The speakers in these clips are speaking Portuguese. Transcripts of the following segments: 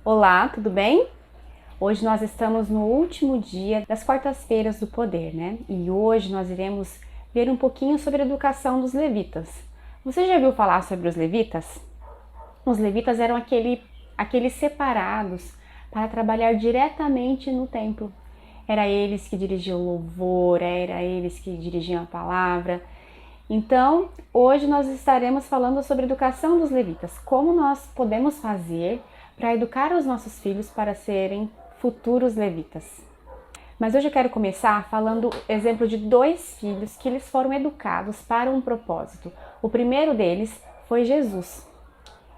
Olá, tudo bem? Hoje nós estamos no último dia das quartas-feiras do poder, né? E hoje nós iremos ver um pouquinho sobre a educação dos levitas. Você já ouviu falar sobre os levitas? Os levitas eram aqueles separados para trabalhar diretamente no templo. Era eles que dirigiam o louvor, era eles que dirigiam a palavra. Então, hoje nós estaremos falando sobre a educação dos levitas, como nós podemos fazer para educar os nossos filhos para serem futuros levitas. Mas hoje eu quero começar falando exemplo de dois filhos que eles foram educados para um propósito. O primeiro deles foi Jesus.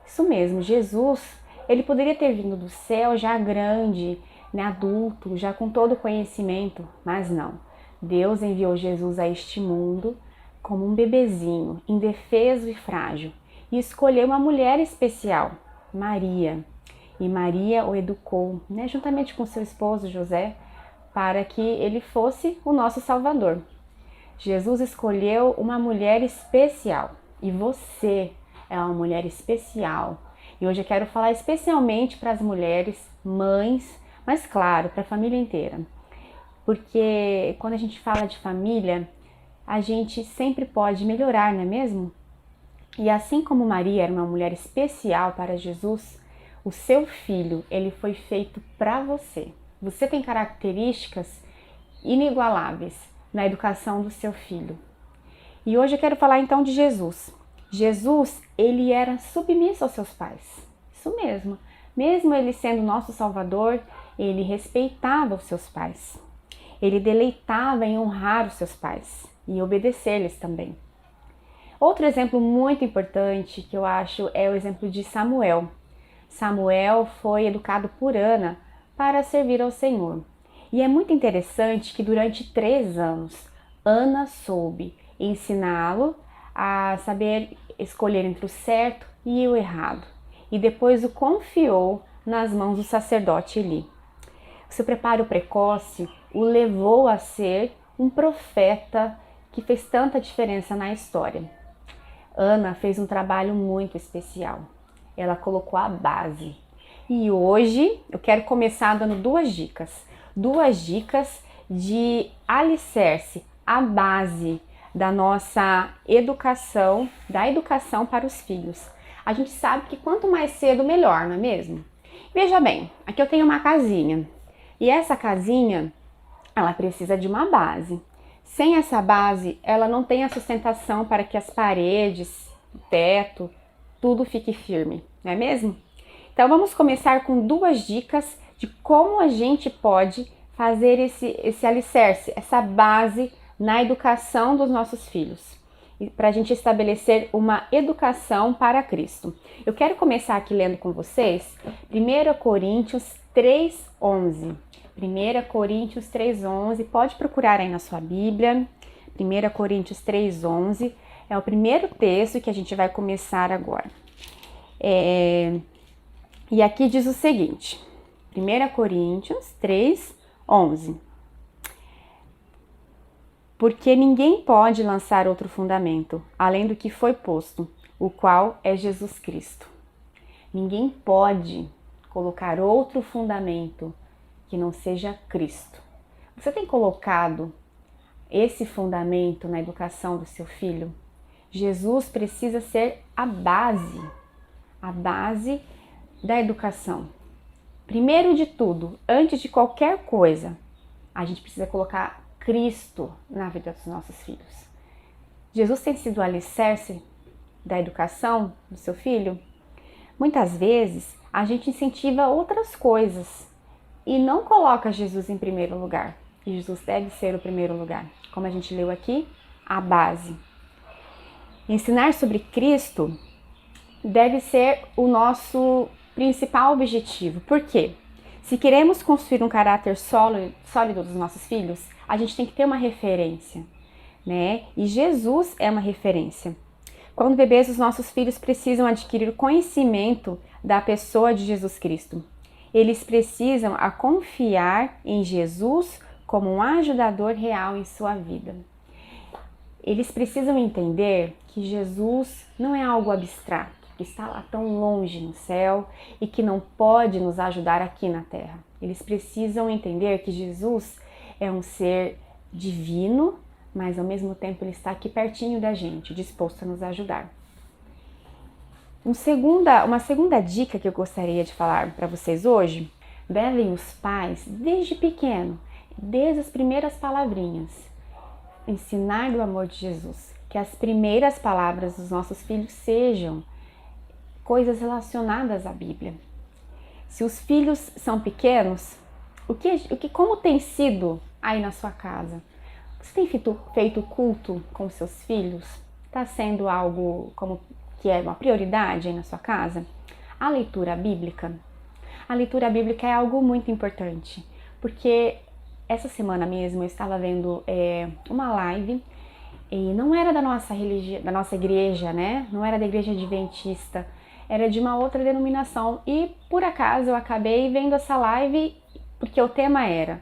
Isso mesmo, Jesus, ele poderia ter vindo do céu já grande, adulto, já com todo o conhecimento, mas não. Deus enviou Jesus a este mundo como um bebezinho, indefeso e frágil, e escolheu uma mulher especial, Maria. E Maria o educou, juntamente com seu esposo José, para que ele fosse o nosso Salvador. Jesus escolheu uma mulher especial, e você é uma mulher especial. E hoje eu quero falar especialmente para as mulheres, mães, mas claro, para a família inteira. Porque quando a gente fala de família, a gente sempre pode melhorar, não é mesmo? E assim como Maria era uma mulher especial para Jesus, o seu filho, ele foi feito para você. Você tem características inigualáveis na educação do seu filho. E hoje eu quero falar então de Jesus. Jesus, ele era submisso aos seus pais. Isso mesmo. Mesmo ele sendo nosso Salvador, ele respeitava os seus pais. Ele deleitava em honrar os seus pais e obedecer-lhes também. Outro exemplo muito importante que eu acho é o exemplo de Samuel. Samuel foi educado por Ana para servir ao Senhor. E é muito interessante que durante 3 anos, Ana soube ensiná-lo a saber escolher entre o certo e o errado. E depois o confiou nas mãos do sacerdote Eli. O seu preparo precoce o levou a ser um profeta que fez tanta diferença na história. Ana fez um trabalho muito especial. Ela colocou a base. E hoje eu quero começar dando 2 dicas. 2 dicas de alicerce, a base da nossa educação, da educação para os filhos. A gente sabe que quanto mais cedo, melhor, não é mesmo? Veja bem, aqui eu tenho uma casinha. E essa casinha, ela precisa de uma base. Sem essa base, ela não tem a sustentação para que as paredes, o teto, tudo fique firme, não é mesmo? Então vamos começar com 2 dicas de como a gente pode fazer esse alicerce, essa base na educação dos nossos filhos, para a gente estabelecer uma educação para Cristo. Eu quero começar aqui lendo com vocês 1 Coríntios 3:11. 1 Coríntios 3:11, pode procurar aí na sua Bíblia. 1 Coríntios 3:11 é o primeiro texto que a gente vai começar agora. E aqui diz o seguinte, 1 Coríntios 3:11. Porque ninguém pode lançar outro fundamento, além do que foi posto, o qual é Jesus Cristo. Ninguém pode colocar outro fundamento que não seja Cristo. Você tem colocado esse fundamento na educação do seu filho? Jesus precisa ser a base da educação. Primeiro de tudo, antes de qualquer coisa, a gente precisa colocar Cristo na vida dos nossos filhos. Jesus tem sido o alicerce da educação do seu filho? Muitas vezes a gente incentiva outras coisas e não coloca Jesus em primeiro lugar. E Jesus deve ser o primeiro lugar. Como a gente leu aqui, a base. Ensinar sobre Cristo deve ser o nosso principal objetivo. Por quê? Se queremos construir um caráter sólido dos nossos filhos, a gente tem que ter uma referência, né? E Jesus é uma referência. Quando bebês, os nossos filhos precisam adquirir conhecimento da pessoa de Jesus Cristo. Eles precisam confiar em Jesus como um ajudador real em sua vida. Eles precisam entender que Jesus não é algo abstrato. que está lá tão longe no céu e que não pode nos ajudar aqui na terra. Eles precisam entender que Jesus é um ser divino, mas ao mesmo tempo ele está aqui pertinho da gente, disposto a nos ajudar. Uma segunda dica que eu gostaria de falar para vocês hoje: devem os pais, desde pequeno, desde as primeiras palavrinhas, ensinar do amor de Jesus. Que as primeiras palavras dos nossos filhos sejam coisas relacionadas à Bíblia. Se os filhos são pequenos, como tem sido aí na sua casa? Você tem feito culto com seus filhos? Está sendo algo que é uma prioridade aí na sua casa? A leitura bíblica. A leitura bíblica é algo muito importante, porque essa semana mesmo eu estava vendo uma live e não era da nossa religião, da nossa igreja, né? Não era da igreja adventista, era de uma outra denominação. E por acaso eu acabei vendo essa live porque o tema era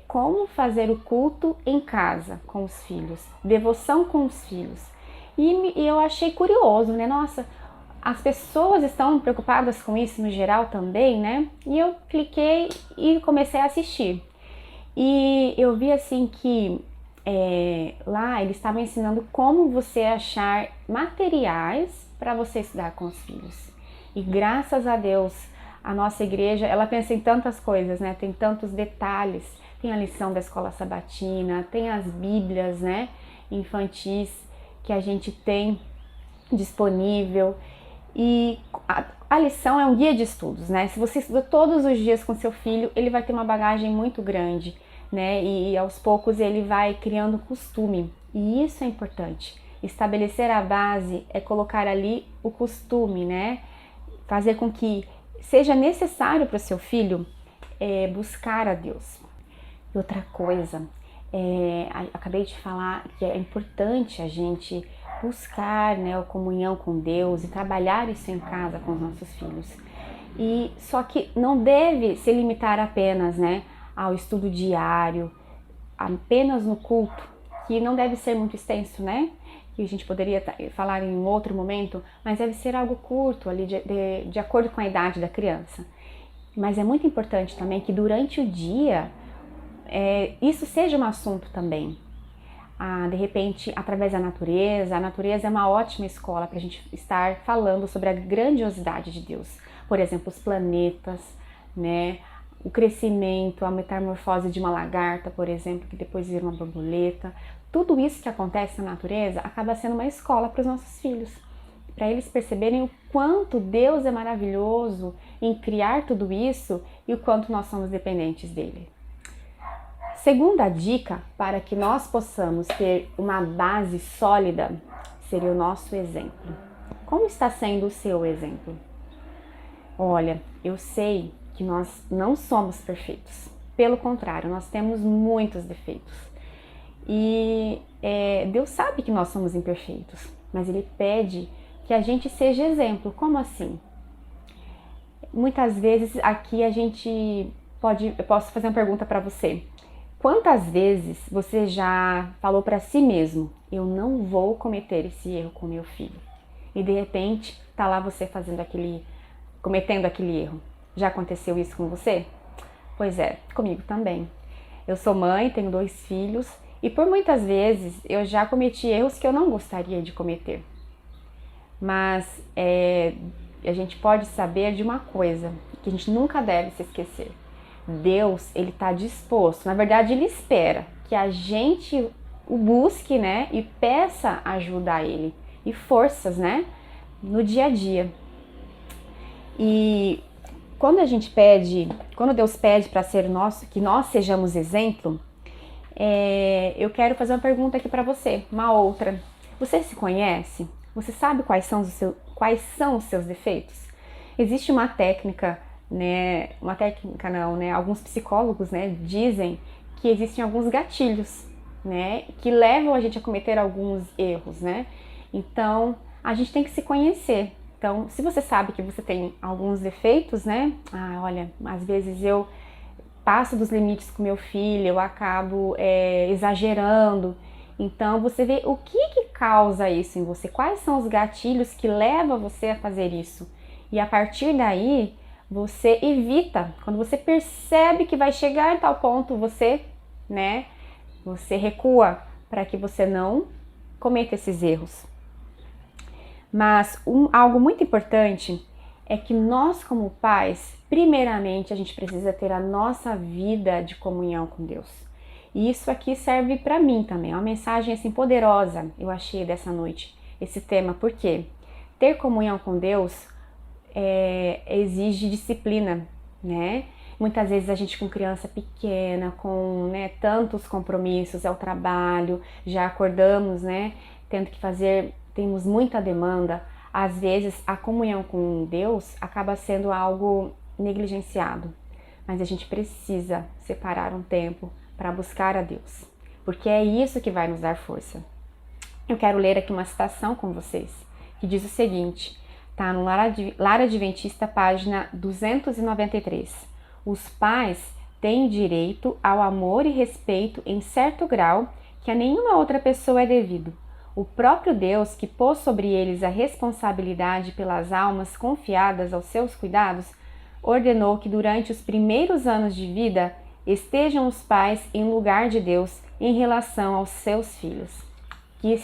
como fazer o culto em casa com os filhos, devoção com os filhos. E eu achei curioso, né? Nossa, as pessoas estão preocupadas com isso no geral também, né? E eu cliquei e comecei a assistir. E eu vi assim que lá eles estavam ensinando como você achar materiais para você estudar com os filhos. E graças a Deus, a nossa igreja, ela pensa em tantas coisas, né? Tem tantos detalhes. Tem a lição da escola sabatina, tem as bíblias, né, infantis que a gente tem disponível. E a lição é um guia de estudos, né? Se você estuda todos os dias com seu filho, ele vai ter uma bagagem muito grande, né? E aos poucos ele vai criando costume. E isso é importante. Estabelecer a base é colocar ali o costume, né? Fazer com que seja necessário para o seu filho buscar a Deus. E outra coisa, acabei de falar que é importante a gente buscar, né, a comunhão com Deus e trabalhar isso em casa com os nossos filhos. E só que não deve se limitar apenas, né, ao estudo diário, apenas no culto, que não deve ser muito extenso, né? Que a gente poderia falar em outro momento, mas deve ser algo curto ali de acordo com a idade da criança. Mas é muito importante também que durante o dia isso seja um assunto também. De repente, através da natureza. A natureza é uma ótima escola para a gente estar falando sobre a grandiosidade de Deus. Por exemplo, os planetas, né? O crescimento, a metamorfose de uma lagarta, por exemplo, que depois vira uma borboleta. Tudo isso que acontece na natureza acaba sendo uma escola para os nossos filhos, para eles perceberem o quanto Deus é maravilhoso em criar tudo isso e o quanto nós somos dependentes dele. Segunda dica para que nós possamos ter uma base sólida seria o nosso exemplo. Como está sendo o seu exemplo? Olha, eu sei que nós não somos perfeitos. Pelo contrário, nós temos muitos defeitos. E Deus sabe que nós somos imperfeitos, mas Ele pede que a gente seja exemplo. Como assim? Muitas vezes aqui eu posso fazer uma pergunta para você. Quantas vezes você já falou para si mesmo: eu não vou cometer esse erro com meu filho? E de repente, tá lá você cometendo aquele erro. Já aconteceu isso com você? Pois é, comigo também. Eu sou mãe, tenho 2 filhos e por muitas vezes eu já cometi erros que eu não gostaria de cometer. Mas a gente pode saber de uma coisa que a gente nunca deve se esquecer. Deus, Ele está disposto, na verdade Ele espera que a gente o busque, né, e peça ajuda a Ele e forças, né, no dia a dia. E quando Deus pede para que nós sejamos exemplo, eu quero fazer uma pergunta aqui para você, uma outra. Você se conhece? Você sabe quais são os seus defeitos? Existe uma técnica, né? Alguns psicólogos, né, dizem que existem alguns gatilhos, né, que levam a gente a cometer alguns erros, né? Então, a gente tem que se conhecer. Então, se você sabe que você tem alguns defeitos, né? Olha, às vezes eu passo dos limites com meu filho, eu acabo exagerando. Então, você vê o que causa isso em você? Quais são os gatilhos que levam você a fazer isso? E a partir daí, você evita. Quando você percebe que vai chegar em tal ponto, você recua para que você não cometa esses erros. Mas algo muito importante é que nós, como pais, primeiramente a gente precisa ter a nossa vida de comunhão com Deus. E isso aqui serve para mim também, é uma mensagem assim poderosa, eu achei dessa noite, esse tema. Por quê? Ter comunhão com Deus exige disciplina, né? Muitas vezes a gente com criança pequena, com tantos compromissos, é o trabalho, já acordamos, tendo que fazer, temos muita demanda. Às vezes a comunhão com Deus acaba sendo algo negligenciado, mas a gente precisa separar um tempo para buscar a Deus, porque é isso que vai nos dar força. Eu quero ler aqui uma citação com vocês, que diz o seguinte, tá no Lar Adventista, página 293. Os pais têm direito ao amor e respeito em certo grau que a nenhuma outra pessoa é devido. O próprio Deus, que pôs sobre eles a responsabilidade pelas almas confiadas aos seus cuidados, ordenou que durante os primeiros anos de vida estejam os pais em lugar de Deus em relação aos seus filhos. Que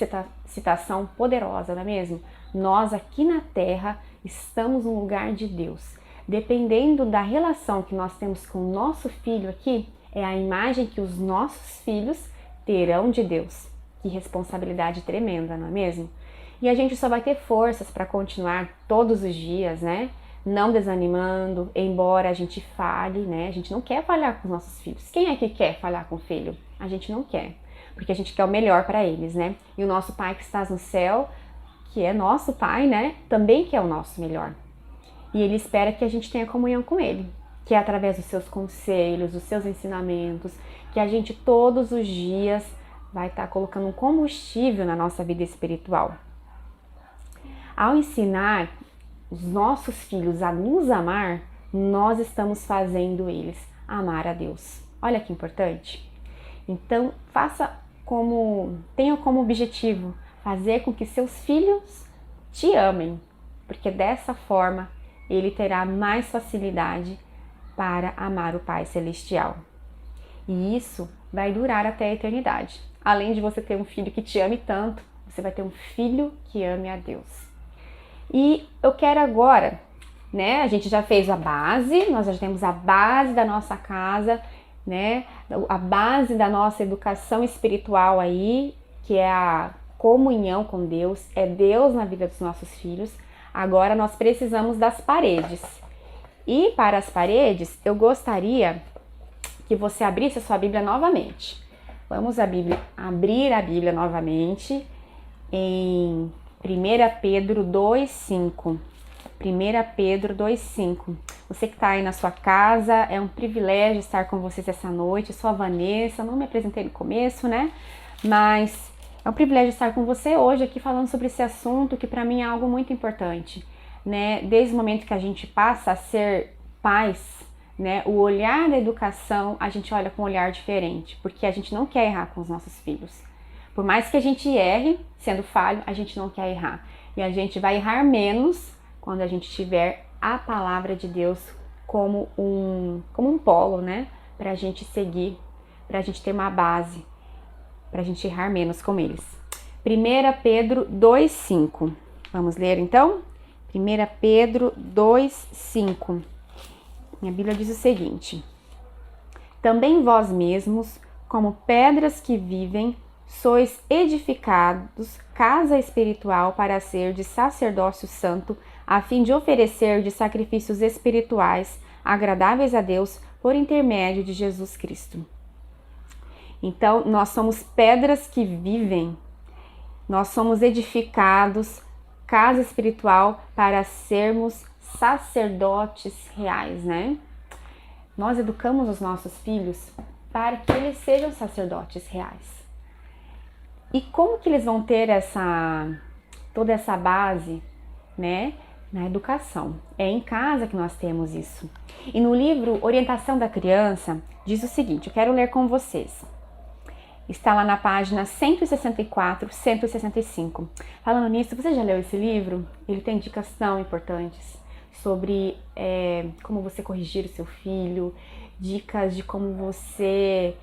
citação poderosa, não é mesmo? Nós aqui na Terra estamos no lugar de Deus. Dependendo da relação que nós temos com o nosso filho aqui, é a imagem que os nossos filhos terão de Deus. Que responsabilidade tremenda, não é mesmo? E a gente só vai ter forças para continuar todos os dias, não desanimando, embora a gente falhe, A gente não quer falhar com os nossos filhos. Quem é que quer falhar com o filho? A gente não quer, porque a gente quer o melhor para eles, E o nosso Pai que está no céu, que é nosso Pai, também quer o nosso melhor. E Ele espera que a gente tenha comunhão com Ele, que é através dos seus conselhos, dos seus ensinamentos, que a gente todos os dias vai estar colocando um combustível na nossa vida espiritual. Ao ensinar os nossos filhos a nos amar, nós estamos fazendo eles amar a Deus. Olha que importante. Então, tenha como objetivo fazer com que seus filhos te amem, porque dessa forma ele terá mais facilidade para amar o Pai Celestial. E isso vai durar até a eternidade. Além de você ter um filho que te ame tanto, você vai ter um filho que ame a Deus. E eu quero agora, a gente já fez a base, nós já temos a base da nossa casa, a base da nossa educação espiritual aí, que é a comunhão com Deus, é Deus na vida dos nossos filhos. Agora nós precisamos das paredes. E para as paredes, eu gostaria que você abrisse a sua Bíblia novamente. Vamos abrir a Bíblia novamente em 1 Pedro 2,5. 1 Pedro 2,5. Você que está aí na sua casa, é um privilégio estar com vocês essa noite. Eu sou a Vanessa, não me apresentei no começo, Mas é um privilégio estar com você hoje aqui falando sobre esse assunto que para mim é algo muito importante, Desde o momento que a gente passa a ser pais, o olhar da educação, a gente olha com um olhar diferente, porque a gente não quer errar com os nossos filhos. Por mais que a gente erre, sendo falho, a gente não quer errar. E a gente vai errar menos quando a gente tiver a palavra de Deus como um polo, para a gente seguir, para a gente ter uma base, para a gente errar menos com eles. 1 Pedro 2,5. Vamos ler então? 1 Pedro 2,5. Minha Bíblia diz o seguinte: também vós mesmos, como pedras que vivem, sois edificados casa espiritual para ser de sacerdócio santo, a fim de oferecer de sacrifícios espirituais agradáveis a Deus por intermédio de Jesus Cristo. Então, nós somos pedras que vivem, nós somos edificados casa espiritual para sermos sacerdotes reais, Nós educamos os nossos filhos para que eles sejam sacerdotes reais. E como que eles vão ter toda essa base, na educação? É em casa que nós temos isso. E no livro Orientação da Criança, diz o seguinte, eu quero ler com vocês. Está lá na página 164, 165. Falando nisso, você já leu esse livro? Ele tem dicas tão importantes sobre como você corrigir o seu filho, dicas de como você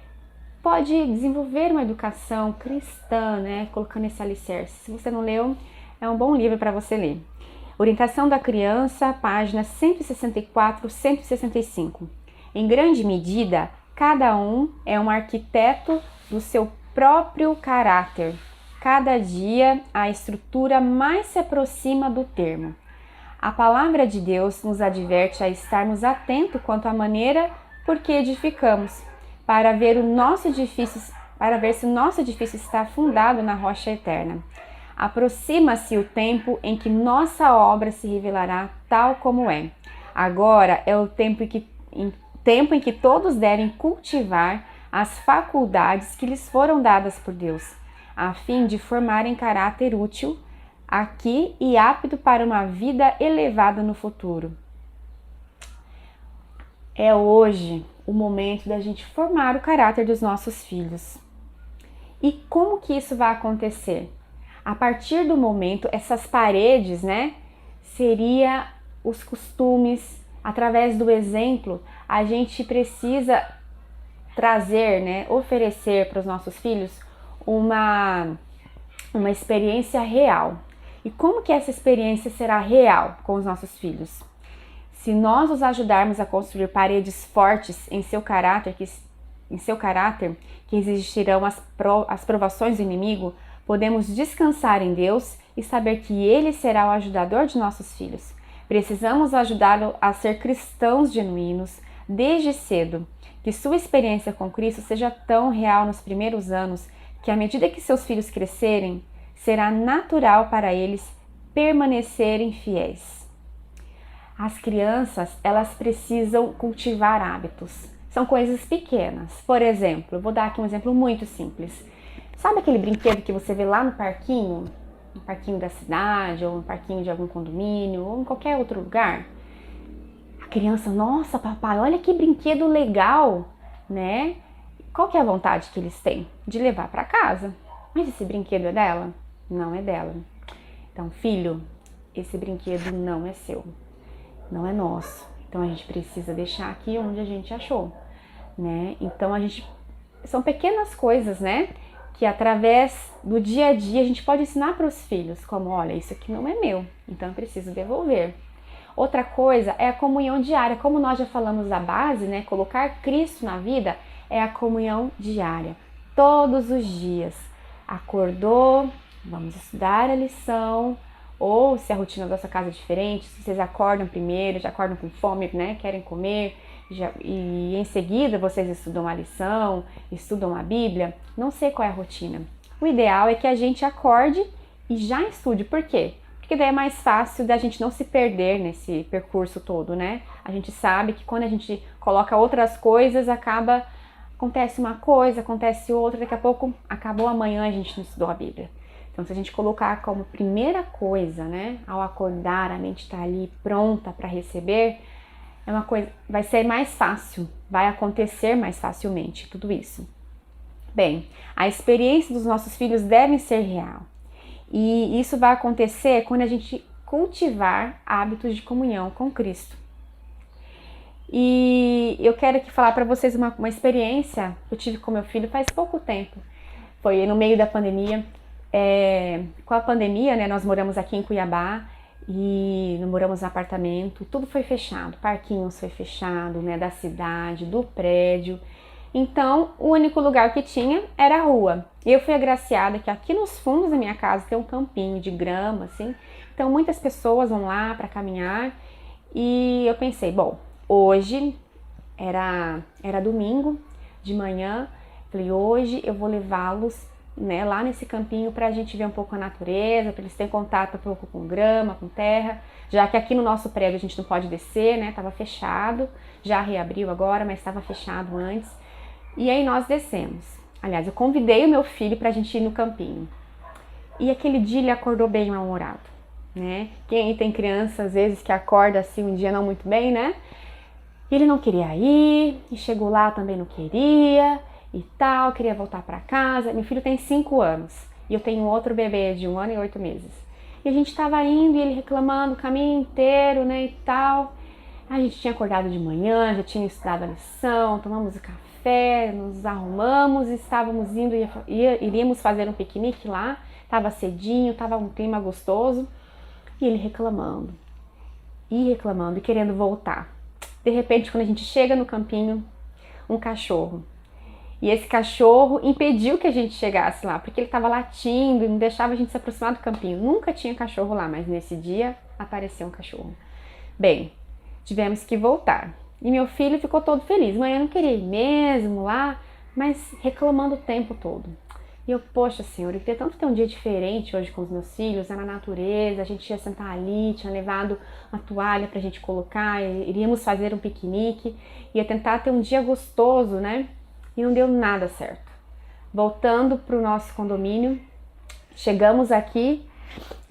pode desenvolver uma educação cristã, né? Colocando esse alicerce. Se você não leu, é um bom livro para você ler. Orientação da criança, páginas 164, 165. Em grande medida, cada um é um arquiteto do seu próprio caráter. Cada dia, a estrutura mais se aproxima do termo. A palavra de Deus nos adverte a estarmos atentos quanto à maneira por que edificamos, para ver se o nosso edifício está fundado na rocha eterna. Aproxima-se o tempo em que nossa obra se revelará tal como é. Agora é o tempo em que todos devem cultivar as faculdades que lhes foram dadas por Deus, a fim de formarem caráter útil aqui e apto para uma vida elevada no futuro. É hoje o momento da gente formar o caráter dos nossos filhos. E como que isso vai acontecer? A partir do momento, essas paredes, né, seria os costumes, através do exemplo, a gente precisa trazer, né, oferecer para os nossos filhos uma experiência real. E como que essa experiência será real com os nossos filhos? Se nós os ajudarmos a construir paredes fortes em seu caráter, que existirão as provações do inimigo, podemos descansar em Deus e saber que Ele será o ajudador de nossos filhos. Precisamos ajudá-lo a ser cristãos genuínos desde cedo, que sua experiência com Cristo seja tão real nos primeiros anos que, à medida que seus filhos crescerem, será natural para eles permanecerem fiéis. As crianças, elas precisam cultivar hábitos. São coisas pequenas. Por exemplo, eu vou dar aqui um exemplo muito simples. Sabe aquele brinquedo que você vê lá no parquinho da cidade, ou no parquinho de algum condomínio, ou em qualquer outro lugar? A criança, nossa, papai, olha que brinquedo legal, né? Qual que é a vontade que eles têm? De levar para casa. Mas esse brinquedo é dela? Não é dela. Então, filho, esse brinquedo não é seu, não é nosso. Então, a gente precisa deixar aqui onde a gente achou, né? Então, são pequenas coisas, né? Que através do dia a dia a gente pode ensinar para os filhos, como, olha, isso aqui não é meu, então eu preciso devolver. Outra coisa é a comunhão diária, como nós já falamos da base, né? Colocar Cristo na vida é a comunhão diária, todos os dias. Acordou, vamos estudar a lição, ou se a rotina da sua casa é diferente, se vocês acordam primeiro, já acordam com fome, né? Querem comer, e em seguida vocês estudam a lição, estudam a Bíblia, não sei qual é a rotina. O ideal é que a gente acorde e já estude. Por quê? Porque daí é mais fácil da gente não se perder nesse percurso todo, né? A gente sabe que quando a gente coloca outras coisas, acontece uma coisa, acontece outra, daqui a pouco acabou amanhã, a gente não estudou a Bíblia. Então, se a gente colocar como primeira coisa, né, ao acordar, a mente está ali pronta para receber, vai ser mais fácil, vai acontecer mais facilmente tudo isso. Bem, a experiência dos nossos filhos deve ser real. E isso vai acontecer quando a gente cultivar hábitos de comunhão com Cristo. E eu quero aqui falar para vocês uma experiência que eu tive com meu filho faz pouco tempo. Foi no meio da pandemia. Com a pandemia, né, nós moramos aqui em Cuiabá e moramos no apartamento, tudo foi fechado, parquinhos foi fechado, né, da cidade, do prédio. Então, o único lugar que tinha era a rua. Eu fui agraciada que aqui nos fundos da minha casa tem um campinho de grama, assim. Então, muitas pessoas vão lá para caminhar. E eu pensei, bom, hoje era domingo de manhã. Falei, hoje eu vou levá-los, né, lá nesse campinho para a gente ver um pouco a natureza, para eles terem contato um pouco com grama, com terra, já que aqui no nosso prédio a gente não pode descer, né, tava fechado, já reabriu agora, mas estava fechado antes. E aí nós descemos. Aliás, eu convidei o meu filho pra gente ir no campinho. E aquele dia ele acordou bem mal-humorado, né? Quem tem criança, às vezes, que acorda assim um dia não muito bem, né? Ele não queria ir, e chegou lá também não queria. e tal, queria voltar para casa. Meu filho tem 5 anos e eu tenho outro bebê de 1 ano e 8 meses. E a gente estava indo e ele reclamando o caminho inteiro, né, e tal. A gente tinha acordado de manhã, já tinha estudado a lição, tomamos o café, nos arrumamos e estávamos indo, iríamos fazer um piquenique lá. Tava cedinho, tava um clima gostoso e ele reclamando e querendo voltar. De repente, quando a gente chega no campinho, um cachorro. E esse cachorro impediu que a gente chegasse lá, porque ele estava latindo e não deixava a gente se aproximar do campinho. Nunca tinha cachorro lá, mas nesse dia apareceu um cachorro. Bem, tivemos que voltar. E meu filho ficou todo feliz. Mãe, eu não queria ir mesmo lá, mas reclamando o tempo todo. E eu, poxa senhor, eu queria tanto ter um dia diferente hoje com os meus filhos, na natureza, a gente ia sentar ali, tinha levado uma toalha pra gente colocar, iríamos fazer um piquenique, ia tentar ter um dia gostoso, né? E não deu nada certo. Voltando pro nosso condomínio, chegamos aqui,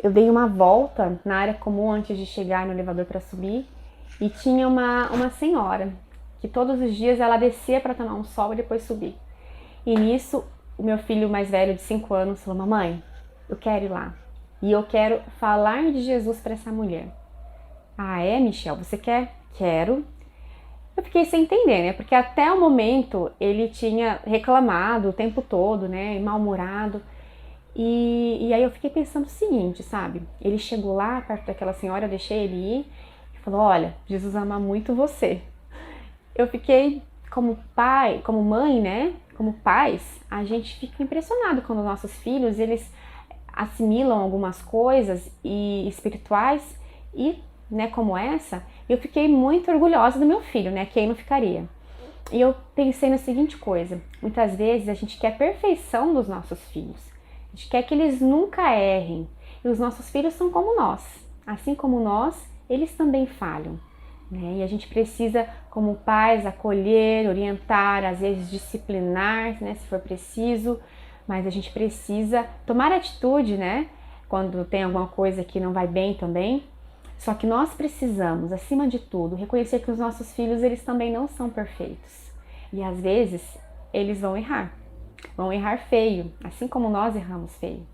eu dei uma volta na área comum antes de chegar no elevador para subir, e tinha uma senhora, que todos os dias ela descia para tomar um sol e depois subir. E nisso, o meu filho mais velho, de 5 anos, falou: mamãe, eu quero ir lá. E eu quero falar de Jesus para essa mulher. Ah, é, Michel? Você quer? Quero. Eu fiquei sem entender, né? Porque até o momento ele tinha reclamado o tempo todo, né? Mal-humorado. E aí eu fiquei pensando o seguinte, sabe? Ele chegou lá perto daquela senhora, eu deixei ele ir e falou: olha, Jesus ama muito você. Eu fiquei como pai, como mãe, né? Como pais, a gente fica impressionado quando nossos filhos, eles assimilam algumas coisas espirituais e, né, como essa, eu fiquei muito orgulhosa do meu filho, né? Quem não ficaria? E eu pensei na seguinte coisa: muitas vezes a gente quer a perfeição dos nossos filhos. A gente quer que eles nunca errem. E os nossos filhos são como nós. Assim como nós, eles também falham. E a gente precisa, como pais, acolher, orientar, às vezes disciplinar, né, se for preciso, mas a gente precisa tomar atitude, né, quando tem alguma coisa que não vai bem também. Só que nós precisamos, acima de tudo, reconhecer que os nossos filhos, eles também não são perfeitos. E às vezes eles vão errar feio, assim como nós erramos feio.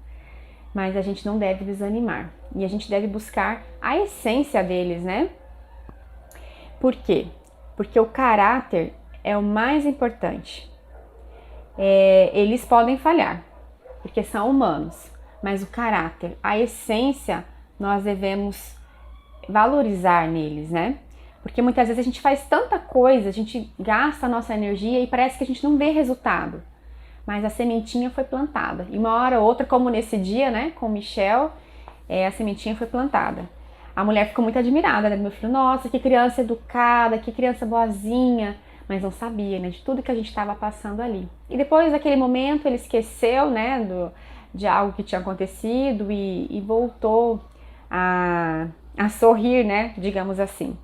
Mas a gente não deve desanimar e a gente deve buscar a essência deles, né? Por quê? Porque o caráter é o mais importante. Eles podem falhar, porque são humanos, mas o caráter, a essência, nós devemos valorizar neles, né? Porque muitas vezes a gente faz tanta coisa, a gente gasta a nossa energia e parece que a gente não vê resultado. Mas a sementinha foi plantada. E uma hora ou outra, como nesse dia, né, com o Michel, a sementinha foi plantada. A mulher ficou muito admirada, né, do meu filho. Nossa, que criança educada, que criança boazinha. Mas não sabia, né, de tudo que a gente estava passando ali. E depois daquele momento, ele esqueceu, né, de algo que tinha acontecido e voltou a sorrir, né, digamos assim.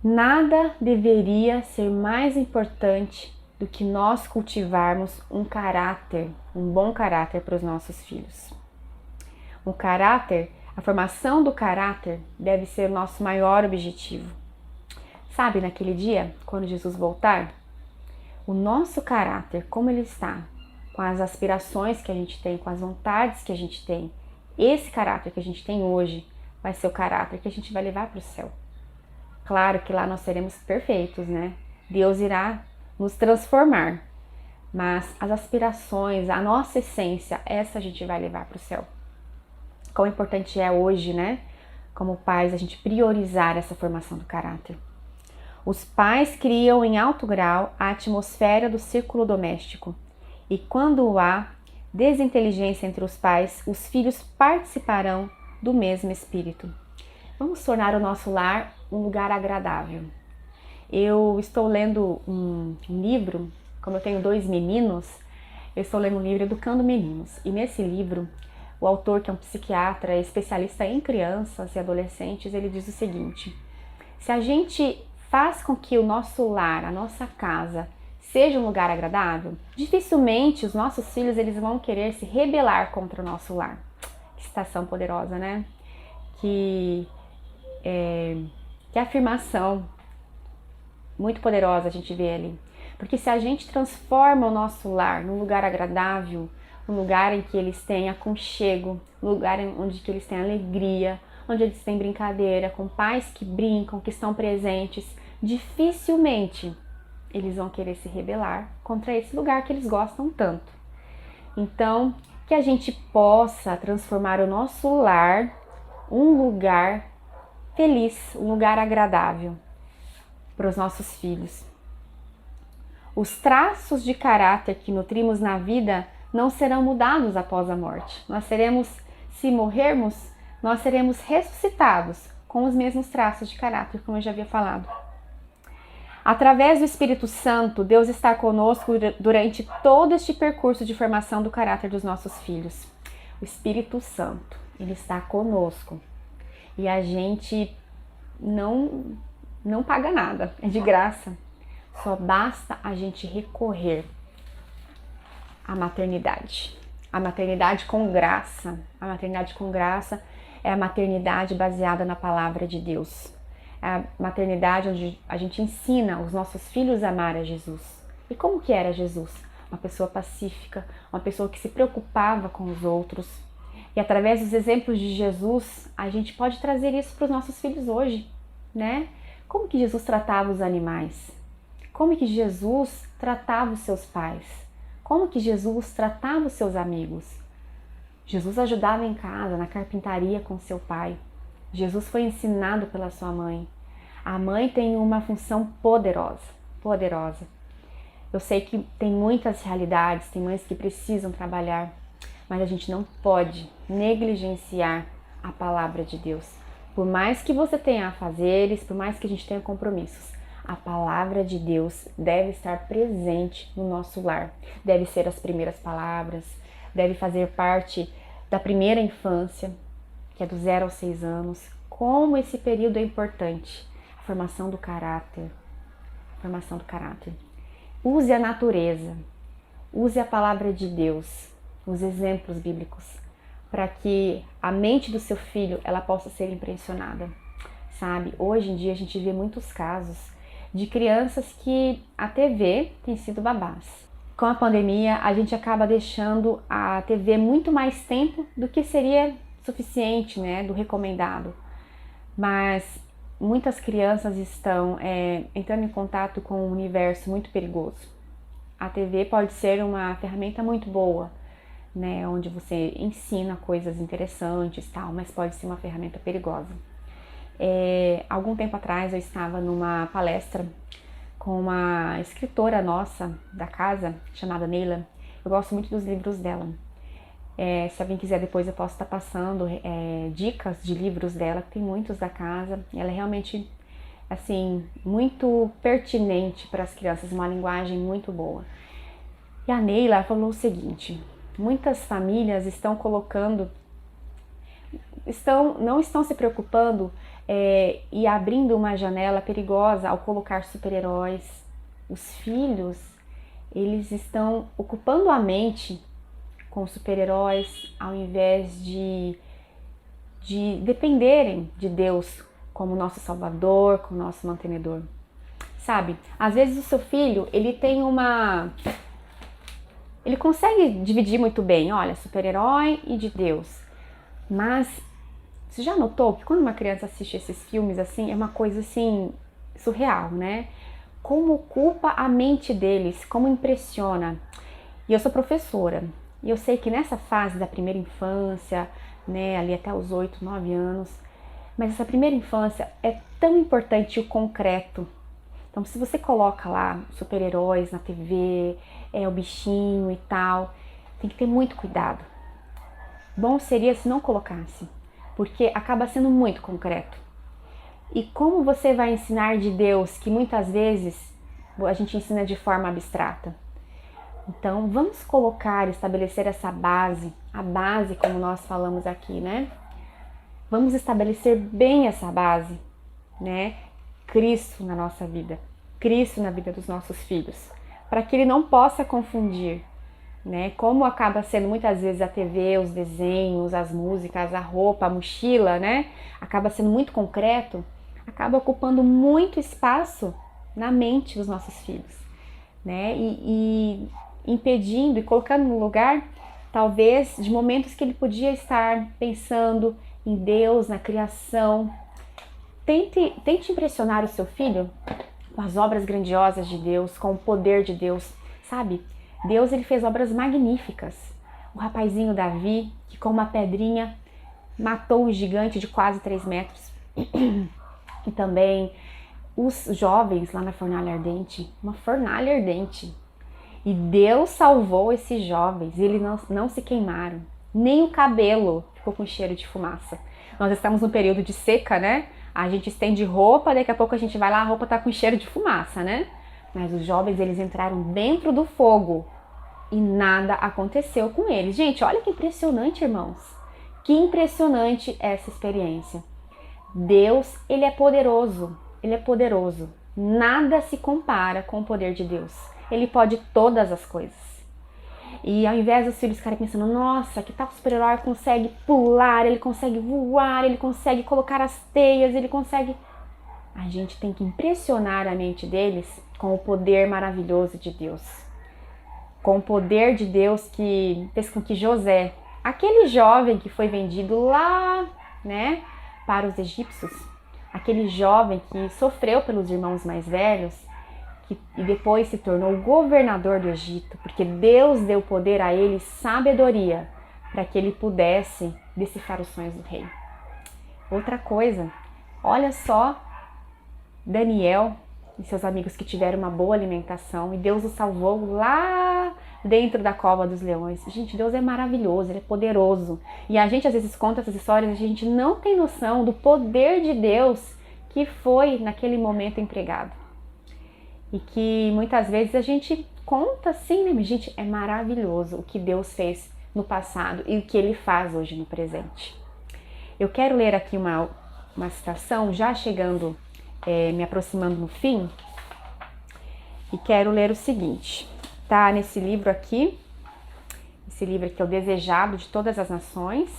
Nada deveria ser mais importante do que nós cultivarmos um caráter, um bom caráter para os nossos filhos. O caráter, a formação do caráter deve ser o nosso maior objetivo. Sabe, naquele dia, quando Jesus voltar, o nosso caráter, como ele está, com as aspirações que a gente tem, com as vontades que a gente tem, esse caráter que a gente tem hoje vai ser o caráter que a gente vai levar para o céu. Claro que lá nós seremos perfeitos, né? Deus irá nos transformar, mas as aspirações, a nossa essência, essa a gente vai levar para o céu. Quão importante é hoje, né, como pais, a gente priorizar essa formação do caráter. Os pais criam em alto grau a atmosfera do círculo doméstico, e quando há desinteligência entre os pais, os filhos participarão do mesmo espírito. Vamos tornar o nosso lar um lugar agradável. Eu estou lendo um livro, como eu tenho 2 meninos, eu estou lendo um livro Educando Meninos. E nesse livro, o autor, que é um psiquiatra, especialista em crianças e adolescentes, ele diz o seguinte: se a gente faz com que o nosso lar, a nossa casa, seja um lugar agradável, dificilmente os nossos filhos eles vão querer se rebelar contra o nosso lar. Que citação poderosa, né? Que afirmação muito poderosa a gente vê ali. Porque se a gente transforma o nosso lar num lugar agradável, um lugar em que eles têm aconchego, um lugar onde que eles têm alegria, onde eles têm brincadeira, com pais que brincam, que estão presentes, dificilmente eles vão querer se rebelar contra esse lugar que eles gostam tanto. Então, que a gente possa transformar o nosso lar um lugar feliz, um lugar agradável para os nossos filhos. Os traços de caráter que nutrimos na vida não serão mudados após a morte. Se morrermos, nós seremos ressuscitados com os mesmos traços de caráter, como eu já havia falado. Através do Espírito Santo, Deus está conosco durante todo este percurso de formação do caráter dos nossos filhos. O Espírito Santo, ele está conosco. E a gente não paga nada, é de graça. Só basta a gente recorrer à maternidade. A maternidade com graça. A maternidade com graça é a maternidade baseada na palavra de Deus. É a maternidade onde a gente ensina os nossos filhos a amar a Jesus. E como que era Jesus? Uma pessoa pacífica, uma pessoa que se preocupava com os outros. E através dos exemplos de Jesus, a gente pode trazer isso para os nossos filhos hoje, né? Como que Jesus tratava os animais? Como que Jesus tratava os seus pais? Como que Jesus tratava os seus amigos? Jesus ajudava em casa, na carpintaria com seu pai. Jesus foi ensinado pela sua mãe. A mãe tem uma função poderosa, poderosa. Eu sei que tem muitas realidades, tem mães que precisam trabalhar, mas a gente não pode negligenciar a palavra de Deus. Por mais que você tenha afazeres, por mais que a gente tenha compromissos, a palavra de Deus deve estar presente no nosso lar. Deve ser as primeiras palavras, deve fazer parte da primeira infância, que é do 0 aos 6 anos. Como esse período é importante. A formação do caráter. Formação do caráter. Use a natureza. Use a palavra de Deus, os exemplos bíblicos, para que a mente do seu filho ela possa ser impressionada. Sabe, hoje em dia a gente vê muitos casos de crianças que a TV tem sido babás. Com a pandemia, a gente acaba deixando a TV muito mais tempo do que seria suficiente, né, do recomendado. Mas muitas crianças estão entrando em contato com um universo muito perigoso. A TV pode ser uma ferramenta muito boa, né, onde você ensina coisas interessantes, tal, mas pode ser uma ferramenta perigosa. Algum tempo atrás eu estava numa palestra com uma escritora nossa da casa, chamada Neila. Eu gosto muito dos livros dela. Se alguém quiser depois eu posso estar passando dicas de livros dela, que tem muitos da casa. Ela é realmente assim, muito pertinente para as crianças, uma linguagem muito boa. E a Neila falou o seguinte: muitas famílias estão não estão se preocupando e abrindo uma janela perigosa ao colocar super-heróis. Os filhos, eles estão ocupando a mente com super-heróis ao invés de dependerem de Deus como nosso salvador, como nosso mantenedor. Sabe, às vezes o seu filho, ele consegue dividir muito bem, olha, super-herói e de Deus. Mas você já notou que quando uma criança assiste esses filmes assim, é uma coisa assim surreal, né? Como ocupa a mente deles, como impressiona. E eu sou professora, e eu sei que nessa fase da primeira infância, né, ali até os 8, 9 anos, mas essa primeira infância é tão importante o concreto. Então, se você coloca lá super-heróis na TV, o bichinho e tal, tem que ter muito cuidado. Bom seria se não colocasse, porque acaba sendo muito concreto. E como você vai ensinar de Deus, que muitas vezes a gente ensina de forma abstrata? Então, vamos colocar, estabelecer essa base, a base como nós falamos aqui, né? Vamos estabelecer bem essa base, né? Cristo na nossa vida, Cristo na vida dos nossos filhos, para que ele não possa confundir, né? Como acaba sendo muitas vezes a TV, os desenhos, as músicas, a roupa, a mochila, né? Acaba sendo muito concreto, acaba ocupando muito espaço na mente dos nossos filhos, né? E impedindo e colocando no lugar, talvez, de momentos que ele podia estar pensando em Deus, na criação. Tente impressionar o seu filho com as obras grandiosas de Deus, com o poder de Deus, sabe? Deus, ele fez obras magníficas. O rapazinho Davi, que com uma pedrinha matou um gigante de quase 3 metros. E também os jovens lá na fornalha ardente, uma fornalha ardente. E Deus salvou esses jovens, e eles não se queimaram, nem o cabelo ficou com cheiro de fumaça. Nós estamos num período de seca, né? A gente estende roupa, daqui a pouco a gente vai lá, a roupa tá com cheiro de fumaça, né? Mas os jovens, eles entraram dentro do fogo e nada aconteceu com eles. Gente, olha que impressionante, irmãos. Que impressionante essa experiência. Deus, ele é poderoso, ele é poderoso. Nada se compara com o poder de Deus. Ele pode todas as coisas. E ao invés dos filhos ficarem pensando, nossa, que tal super-herói consegue pular, ele consegue voar, ele consegue colocar as teias, ele consegue... A gente tem que impressionar a mente deles com o poder maravilhoso de Deus. Com o poder de Deus que fez com que José, aquele jovem que foi vendido lá, né, para os egípcios, aquele jovem que sofreu pelos irmãos mais velhos, e depois se tornou governador do Egito, porque Deus deu poder a ele, sabedoria, para que ele pudesse decifrar os sonhos do rei. Outra coisa, olha só Daniel e seus amigos que tiveram uma boa alimentação e Deus os salvou lá dentro da cova dos leões. Gente, Deus é maravilhoso, ele é poderoso. E a gente às vezes conta essas histórias e a gente não tem noção do poder de Deus que foi naquele momento empregado. E que muitas vezes a gente conta assim, né? Mas, gente, é maravilhoso o que Deus fez no passado e o que Ele faz hoje no presente. Eu quero ler aqui uma citação, já chegando, me aproximando no fim, e quero ler o seguinte. Tá nesse livro aqui, esse livro aqui é o Desejado de Todas as Nações,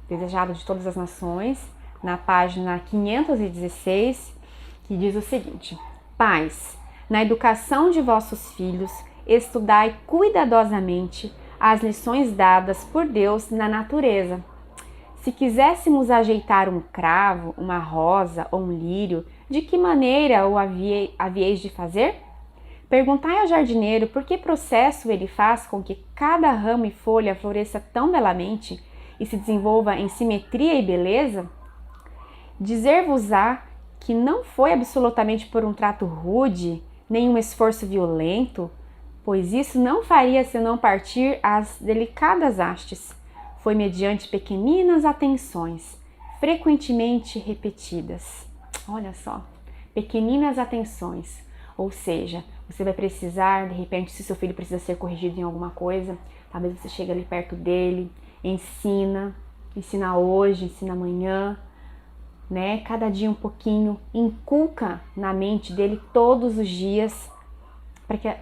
Desejado de Todas as Nações, na página 516, que diz o seguinte: Pais, na educação de vossos filhos, estudai cuidadosamente as lições dadas por Deus na natureza. Se quiséssemos ajeitar um cravo, uma rosa ou um lírio, de que maneira o havieis de fazer? Perguntai ao jardineiro por que processo ele faz com que cada ramo e folha floresça tão belamente e se desenvolva em simetria e beleza? Dizer-vos-á que não foi absolutamente por um trato rude, nem um esforço violento, pois isso não faria senão partir as delicadas hastes. Foi mediante pequeninas atenções, frequentemente repetidas. Olha só, pequeninas atenções. Ou seja, você vai precisar, de repente, se seu filho precisa ser corrigido em alguma coisa, talvez você chegue ali perto dele, ensina hoje, ensina amanhã, né? Cada dia um pouquinho, inculca na mente dele todos os dias,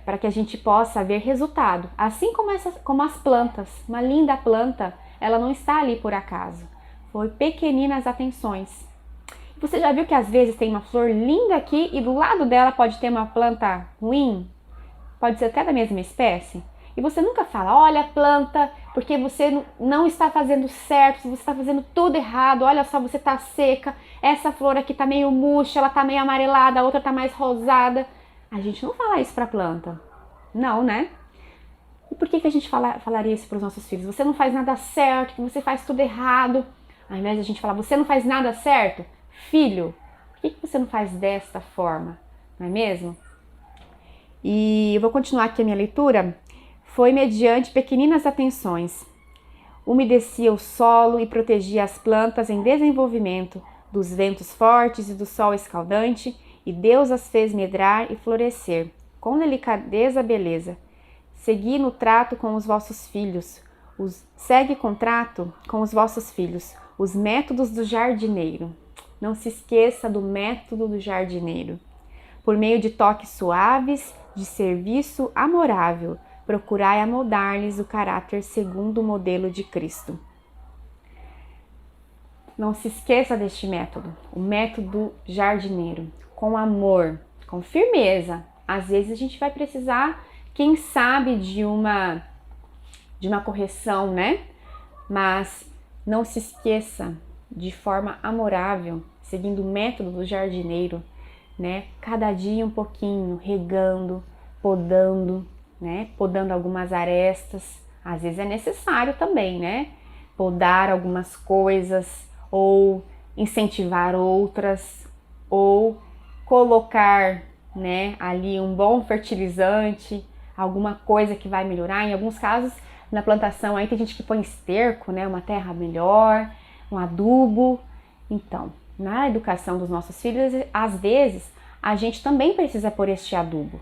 para que a gente possa ver resultado. Assim como as plantas, uma linda planta, ela não está ali por acaso. Foi pequeninas atenções. Você já viu que às vezes tem uma flor linda aqui e do lado dela pode ter uma planta ruim? Pode ser até da mesma espécie? E você nunca fala, olha planta, porque você não está fazendo certo, você está fazendo tudo errado, olha só, você está seca, essa flor aqui está meio murcha, ela está meio amarelada, a outra está mais rosada. A gente não fala isso para a planta. Não, né? E por que a gente falaria isso para os nossos filhos? Você não faz nada certo, você faz tudo errado. Ao invés de a gente falar, você não faz nada certo, filho, por que você não faz desta forma? Não é mesmo? E eu vou continuar aqui a minha leitura. Foi mediante pequeninas atenções. Umedecia o solo e protegia as plantas em desenvolvimento dos ventos fortes e do sol escaldante, e Deus as fez medrar e florescer, com delicadeza e beleza. Segui no trato com os vossos filhos, segue com trato com os vossos filhos, os métodos do jardineiro. Não se esqueça do método do jardineiro. Por meio de toques suaves, de serviço amorável, procurai amoldar-lhes o caráter segundo o modelo de Cristo. Não se esqueça deste método, o método jardineiro, com amor, com firmeza, às vezes a gente vai precisar, quem sabe, de uma correção, né? Mas não se esqueça, de forma amorável, seguindo o método do jardineiro, né? Cada dia um pouquinho, regando, podando, né? Podando algumas arestas. Às vezes é necessário também, né? Podar algumas coisas ou incentivar outras ou colocar, né, ali um bom fertilizante, alguma coisa que vai melhorar. Em alguns casos, na plantação aí tem gente que põe esterco, né, uma terra melhor, um adubo. Então, na educação dos nossos filhos, às vezes a gente também precisa pôr este adubo,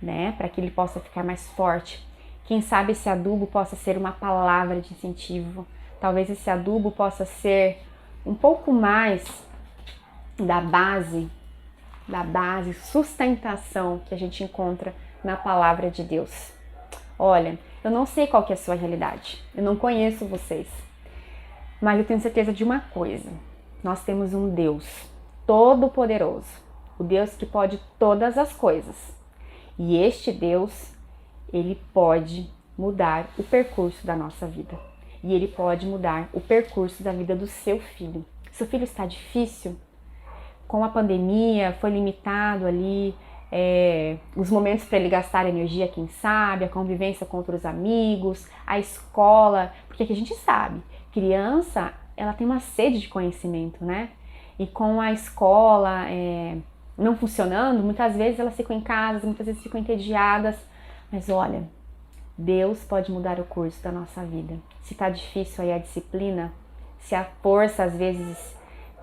né, para que ele possa ficar mais forte. Quem sabe esse adubo possa ser uma palavra de incentivo. Talvez esse adubo possa ser um pouco mais da base, sustentação que a gente encontra na palavra de Deus. Olha, eu não sei qual que é a sua realidade, eu não conheço vocês, mas eu tenho certeza de uma coisa: nós temos um Deus todo-poderoso, o Deus que pode todas as coisas, e este Deus, ele pode mudar o percurso da nossa vida, e ele pode mudar o percurso da vida do seu filho. Seu filho está difícil? Com a pandemia, foi limitado ali os momentos para ele gastar energia, quem sabe, a convivência com outros amigos, a escola, porque aqui a gente sabe, criança, ela tem uma sede de conhecimento, né? E com a escola não funcionando, muitas vezes elas ficam em casa, muitas vezes ficam entediadas, mas olha, Deus pode mudar o curso da nossa vida. Se tá difícil aí a disciplina, se a força às vezes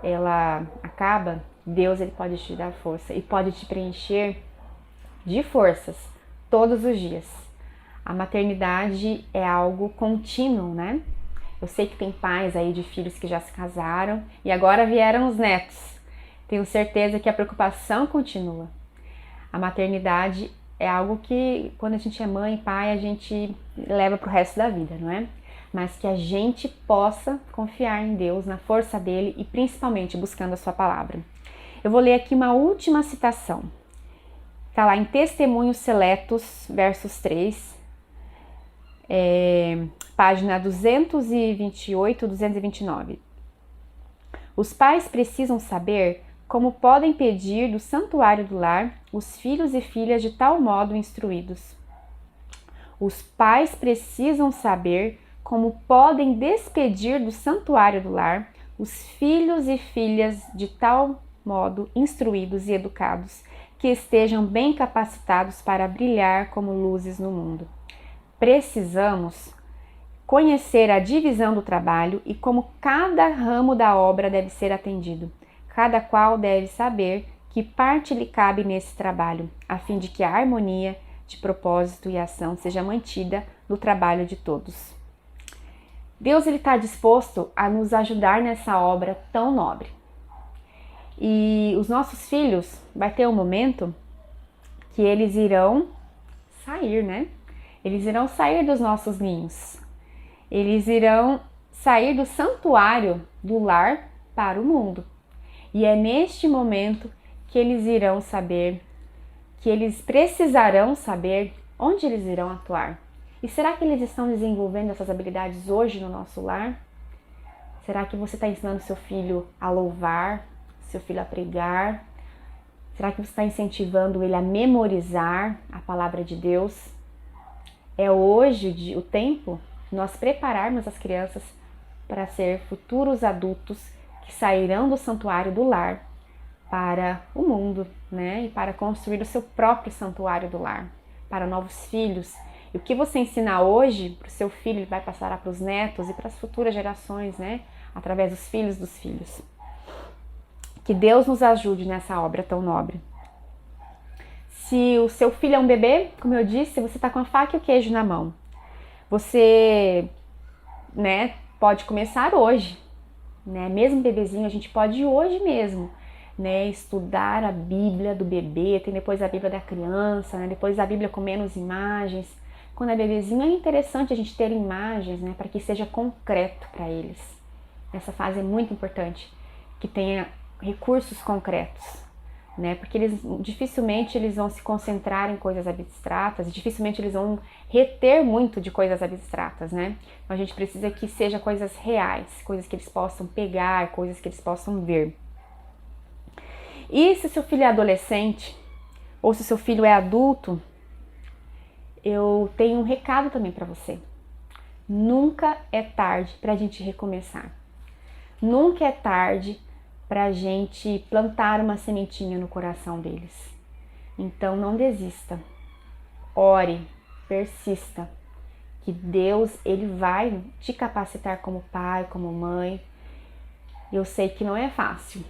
ela acaba, Deus, ele pode te dar força e pode te preencher de forças todos os dias. A maternidade é algo contínuo, né? Eu sei que tem pais aí de filhos que já se casaram e agora vieram os netos. Tenho certeza que a preocupação continua. A maternidade é algo que, quando a gente é mãe e pai, a gente leva para o resto da vida, não é? Mas que a gente possa confiar em Deus, na força dele e principalmente buscando a sua palavra. Eu vou ler aqui uma última citação. Está lá em Testemunhos Seletos, versos 3, página 228, 229. Os pais precisam saber como podem pedir do santuário do lar os filhos e filhas de tal modo instruídos. Os pais precisam saber como podem despedir do santuário do lar os filhos e filhas de tal modo instruídos e educados, que estejam bem capacitados para brilhar como luzes no mundo. Precisamos conhecer a divisão do trabalho e como cada ramo da obra deve ser atendido. Cada qual deve saber que parte lhe cabe nesse trabalho, a fim de que a harmonia de propósito e ação seja mantida no trabalho de todos. Deus está disposto a nos ajudar nessa obra tão nobre. E os nossos filhos, vai ter um momento que eles irão sair, né? Eles irão sair dos nossos ninhos. Eles irão sair do santuário do lar para o mundo. E é neste momento que eles irão saber, que eles precisarão saber onde eles irão atuar. E será que eles estão desenvolvendo essas habilidades hoje no nosso lar? Será que você está ensinando seu filho a louvar, seu filho a pregar? Será que você está incentivando ele a memorizar a palavra de Deus? É hoje o tempo de nós prepararmos as crianças para ser futuros adultos que sairão do santuário do lar para o mundo, né? E para construir o seu próprio santuário do lar, para novos filhos. E o que você ensinar hoje para o seu filho, ele vai passar para os netos e para as futuras gerações, né? Através dos filhos dos filhos. Que Deus nos ajude nessa obra tão nobre. Se o seu filho é um bebê, como eu disse, você está com a faca e o queijo na mão. Você, né, pode começar hoje, né? Mesmo bebezinho, a gente pode hoje mesmo, né, estudar a Bíblia do bebê, tem depois a Bíblia da criança, né, depois a Bíblia com menos imagens. Quando é bebezinho é interessante a gente ter imagens, né, para que seja concreto para eles. Essa fase é muito importante, que tenha recursos concretos. né? Porque dificilmente eles vão se concentrar em coisas abstratas, e dificilmente eles vão reter muito de coisas abstratas, né? Então a gente precisa que seja coisas reais, coisas que eles possam pegar, coisas que eles possam ver. E se seu filho é adolescente, ou se seu filho é adulto, eu tenho um recado também para você. Nunca é tarde para a gente recomeçar. Nunca é tarde para a gente plantar uma sementinha no coração deles. Então não desista. Ore, persista. Que Deus, Ele vai te capacitar como pai, como mãe. Eu sei que não é fácil,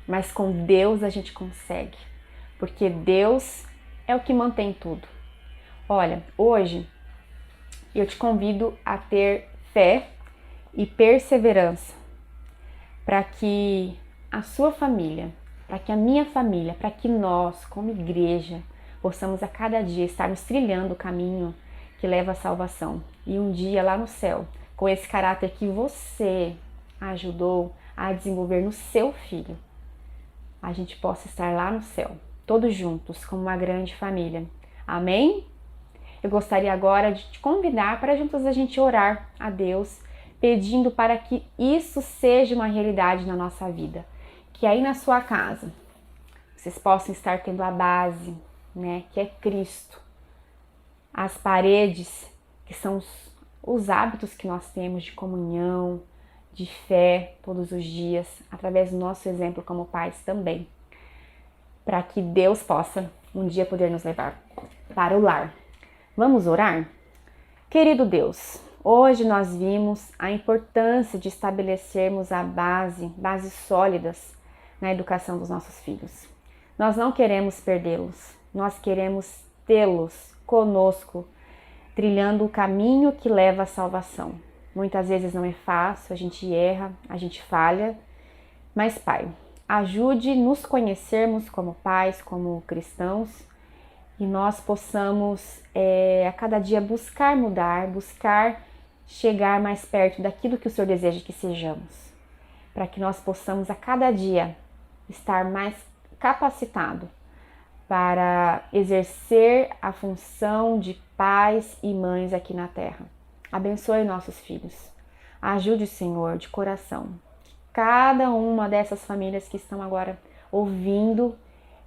mas com Deus a gente consegue. Porque Deus é o que mantém tudo. Olha, hoje eu te convido a ter fé e perseverança para que a sua família, para que a minha família, para que nós, como igreja, possamos a cada dia estarmos trilhando o caminho que leva à salvação. E um dia lá no céu, com esse caráter que você ajudou a desenvolver no seu filho, a gente possa estar lá no céu, todos juntos, como uma grande família. Amém? Eu gostaria agora de te convidar para juntos a gente orar a Deus, pedindo para que isso seja uma realidade na nossa vida. Que aí na sua casa, vocês possam estar tendo a base, né, que é Cristo. As paredes, que são os hábitos que nós temos de comunhão, de fé todos os dias, através do nosso exemplo como pais também. Para que Deus possa um dia poder nos levar para o lar. Vamos orar? Querido Deus, hoje nós vimos a importância de estabelecermos bases sólidas na educação dos nossos filhos. Nós não queremos perdê-los, nós queremos tê-los conosco, trilhando o caminho que leva à salvação. Muitas vezes não é fácil, a gente erra, a gente falha, mas Pai, ajude nos conhecermos como pais, como cristãos, e nós possamos a cada dia buscar mudar, buscar chegar mais perto daquilo que o Senhor deseja que sejamos, para que nós possamos a cada dia estar mais capacitado para exercer a função de pais e mães aqui na terra. Abençoe nossos filhos. Ajude, Senhor, de coração, cada uma dessas famílias que estão agora ouvindo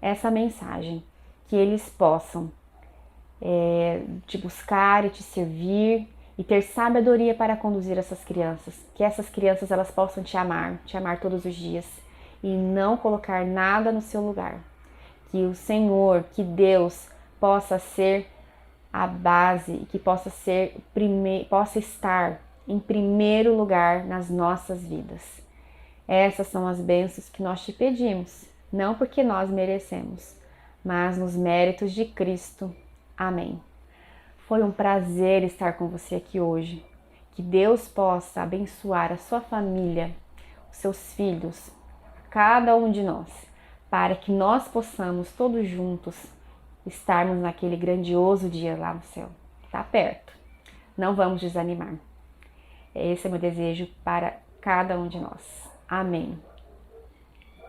essa mensagem, que eles possam te buscar e te servir e ter sabedoria para conduzir essas crianças, que essas crianças elas possam te amar todos os dias e não colocar nada no seu lugar. Que o Senhor, que Deus possa ser a base e que possa estar em primeiro lugar nas nossas vidas. Essas são as bênçãos que nós te pedimos, não porque nós merecemos, mas nos méritos de Cristo. Amém. Foi um prazer estar com você aqui hoje. Que Deus possa abençoar a sua família, os seus filhos, cada um de nós, para que nós possamos todos juntos estarmos naquele grandioso dia lá no céu. Está perto. Não vamos desanimar. Esse é meu desejo para cada um de nós. Amém.